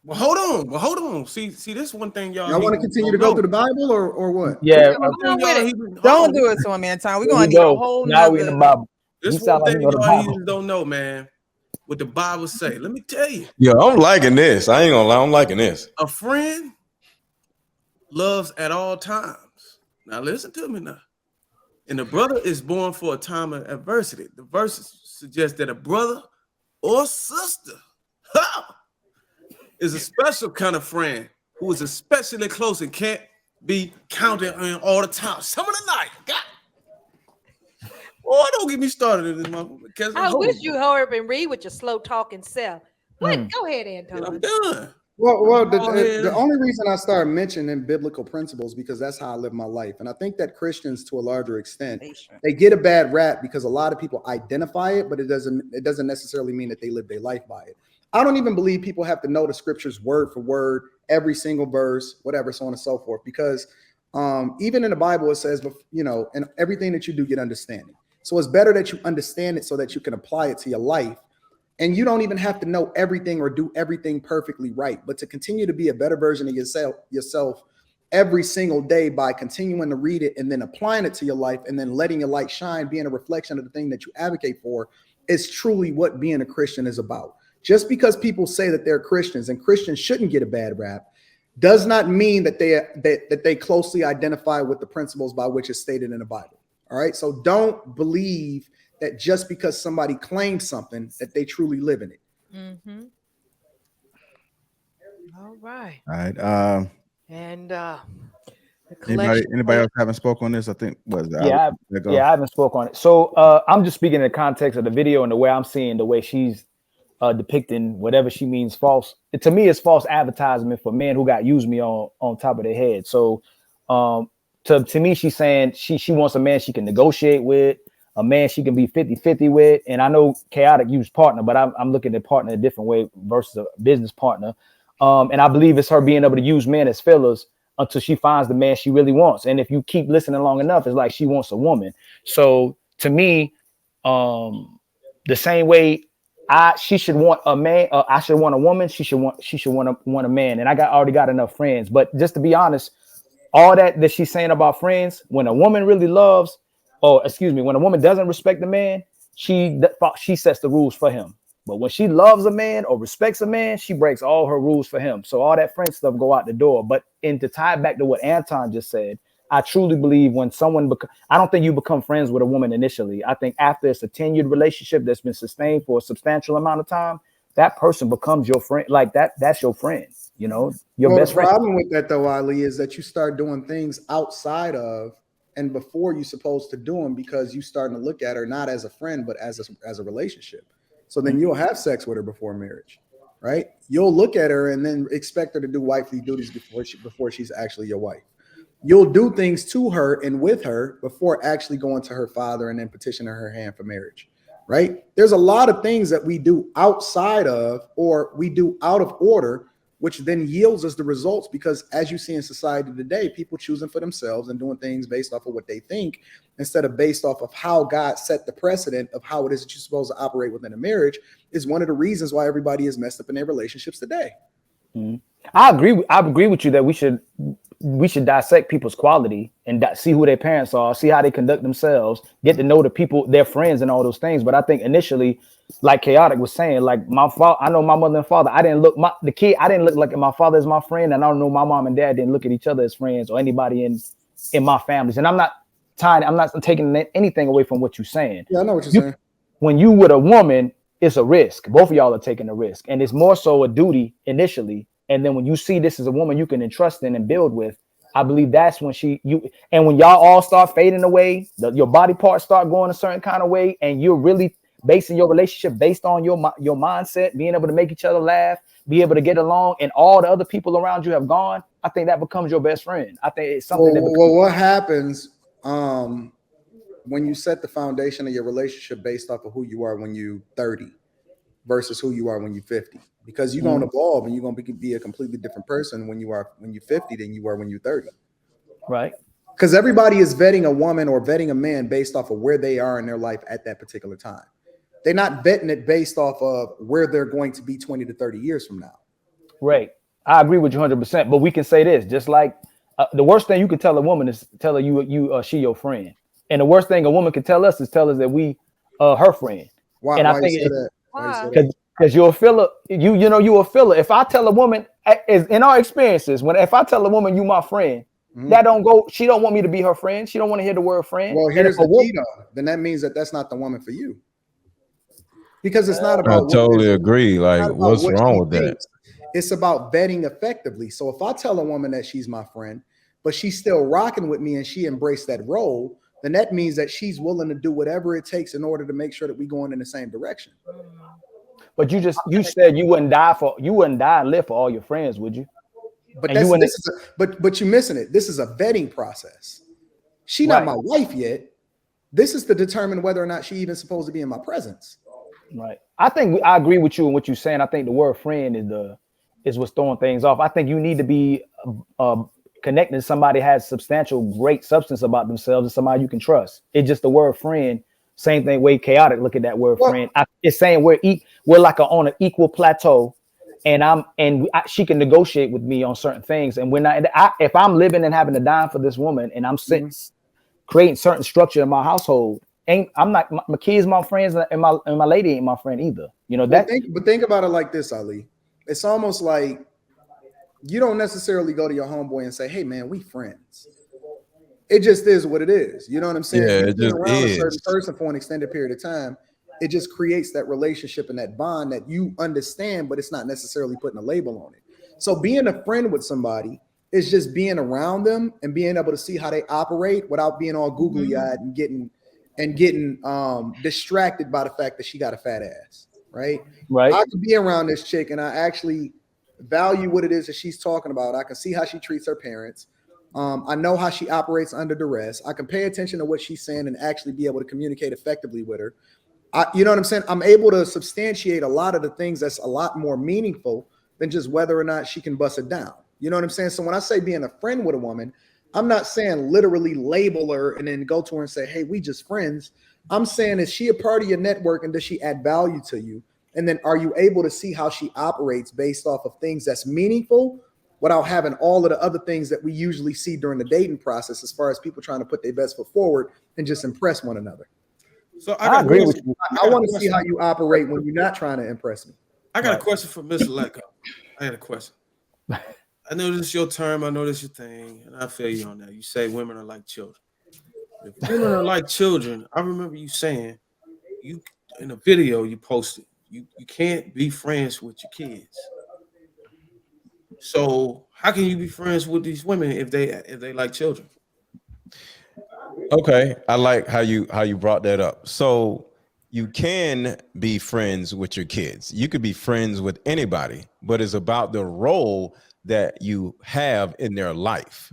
Well, hold on. See, this one thing y'all want to continue to go through the Bible or what? Yeah. Don't do it so man time. We're gonna need a whole now we in the Bible. This one thing y'all don't know, man. What the Bible say. Let me tell you. Yeah, I'm liking this. I ain't gonna lie, I'm liking this. A friend loves at all times. Now listen to me now. And the brother is born for a time of adversity. The verses suggest that a brother or sister is a special kind of friend who is especially close and can't be counted on all the time. Some of the night, God. Oh, don't get me started in this motherfucker. I wish you hurry up and read with your slow talking self. What? Go ahead, Anton. I'm done. Well, the only reason I started mentioning biblical principles because that's how I live my life, and I think that Christians, to a larger extent, they get a bad rap because a lot of people identify it, but it doesn't necessarily mean that they live their life by it. I don't even believe people have to know the scriptures word for word, every single verse, whatever, so on and so forth, because even in the Bible it says, in everything that you do, get understanding. So it's better that you understand it so that you can apply it to your life. And you don't even have to know everything or do everything perfectly right, but to continue to be a better version of yourself every single day by continuing to read it and then applying it to your life and then letting your light shine, being a reflection of the thing that you advocate for, is truly what being a Christian is about. Just because people say that they're Christians and Christians shouldn't get a bad rap does not mean that they closely identify with the principles by which is stated in the Bible. All right. So don't believe that just because somebody claims something that they truly live in it. Mm-hmm. All right. All right. And anybody else haven't spoken on this? I think was I haven't spoken on it. So I'm just speaking in the context of the video and the way I'm seeing the way she's depicting whatever she means false. To me, it's false advertisement for men who got used me on top of their head. So to me, she's saying she wants a man she can negotiate with, a man she can be 50-50 with. And I know Chaotic used partner, but I'm looking at partner a different way versus a business partner. And I believe it's her being able to use men as fillers until she finds the man she really wants. And if you keep listening long enough, it's like she wants a woman. So to me, the same way she should want a man, I should want a woman, she should want a man. And I already got enough friends. But just to be honest, all that she's saying about friends, when a woman really loves, when a woman doesn't respect the man, she sets the rules for him. But when she loves a man or respects a man, she breaks all her rules for him. So all that friend stuff go out the door. But to tie it back to what Anton just said, I truly believe when someone I don't think you become friends with a woman initially. I think after it's a tenured relationship that's been sustained for a substantial amount of time, that person becomes your friend. Like that's your friend, your best friend. The problem with that though, Ali, is that you start doing things outside of and before you're supposed to do them because you starting to look at her not as a friend, but as a relationship. So then you'll have sex with her before marriage, right? You'll look at her and then expect her to do wifely duties before she's actually your wife. You'll do things to her and with her before actually going to her father and then petitioning her hand for marriage, right? There's a lot of things that we do outside of or we do out of order, which then yields us the results because as you see in society today, people choosing for themselves and doing things based off of what they think instead of based off of how God set the precedent of how it is that you're supposed to operate within a marriage is one of the reasons why everybody is messed up in their relationships today. Mm-hmm. I agree with you that we should dissect people's quality and see who their parents are, see how they conduct themselves, get to know the people, their friends and all those things. But I think initially, like Chaotic was saying, like I know my mother and father, I didn't look like my father as my friend. And I don't know my mom and dad didn't look at each other as friends or anybody in my families. And I'm not taking anything away from what you're saying. Yeah, I know what you're saying. When you with a woman, it's a risk. Both of y'all are taking a risk. And it's more so a duty initially. And then when you see this is a woman you can entrust in and build with, I believe that's when and when y'all all start fading away, your body parts start going a certain kind of way, and you're really basing your relationship based on your mindset, being able to make each other laugh, be able to get along, and all the other people around you have gone, I think that becomes your best friend. I think it's something what happens when you set the foundation of your relationship based off of who you are when you're 30 versus who you are when you're 50? Because you're going to evolve and you're going to be a completely different person when you're 50 than you are when you're 30. Right. Because everybody is vetting a woman or vetting a man based off of where they are in their life at that particular time. They're not vetting it based off of where they're going to be 20 to 30 years from now. Right. I agree with you 100%. But we can say this, just like the worst thing you can tell a woman is tell her she your friend. And the worst thing a woman can tell us is tell us that we her friend. Why? And Why I think you say that? because you'll feel it. You know you a filler. If I tell a woman, in our experiences, if I tell a woman you my friend, that don't go. She don't want me to be her friend. She don't want to hear the word friend. Well, here's the key though. Then that means that that's not the woman for you. Because it's not about. I totally agree. Like, what's wrong with that? It's about vetting effectively. So if I tell a woman that she's my friend, but she's still rocking with me and she embraced that role, then that means that she's willing to do whatever it takes in order to make sure that we're going in the same direction. But you said you wouldn't die and live for all your friends, would you? But but you're missing it. This is a vetting process. She's not my wife yet. This is to determine whether or not she even supposed to be in my presence. Right. I think I agree with you and what you're saying. I think the word friend is what's throwing things off. I think you need to be connecting to somebody that has substantial, great substance about themselves and somebody you can trust. It's just the word friend. Same thing. Way chaotic. Look at that word friend. It's saying we're like on an equal plateau, and she can negotiate with me on certain things. And we're not. If I'm living and having to dime for this woman, and I'm creating certain structure in my household. I'm not my kids, my friends, and my lady ain't my friend either. You know that. But think about it like this, Ali. It's almost like you don't necessarily go to your homeboy and say, "Hey, man, we friends." It just is what it is. You know what I'm saying? Yeah, it just around a certain person for an extended period of time, it just creates that relationship and that bond that you understand, but it's not necessarily putting a label on it. So being a friend with somebody is just being around them and being able to see how they operate without being all googly-eyed and getting distracted by the fact that she got a fat ass, right? I could be around this chick and I actually value what it is that she's talking about. I can see how she treats her parents. I know how she operates under duress. I can pay attention to what she's saying and actually be able to communicate effectively with her. You know what I'm saying? I'm able to substantiate a lot of the things that's a lot more meaningful than just whether or not she can bust it down. You know what I'm saying? So when I say being a friend with a woman, I'm not saying literally label her and then go to her and say, "Hey, we just friends." I'm saying, is she a part of your network and does she add value to you? And then are you able to see how she operates based off of things that's meaningful without having all of the other things that we usually see during the dating process as far as people trying to put their best foot forward and just impress one another? So I agree with you. I want to see how you operate when you're not trying to impress me. I got a question for Mr. Lecco. I got a question. I know this is your term. I know this is your thing, and I feel you on that. You say women are like children. If women are like children, I remember you saying you in a video you posted, you can't be friends with your kids. So how can you be friends with these women if they like children? Okay, I like how you brought that up. So you can be friends with your kids. You could be friends with anybody, but it's about the role that you have in their life.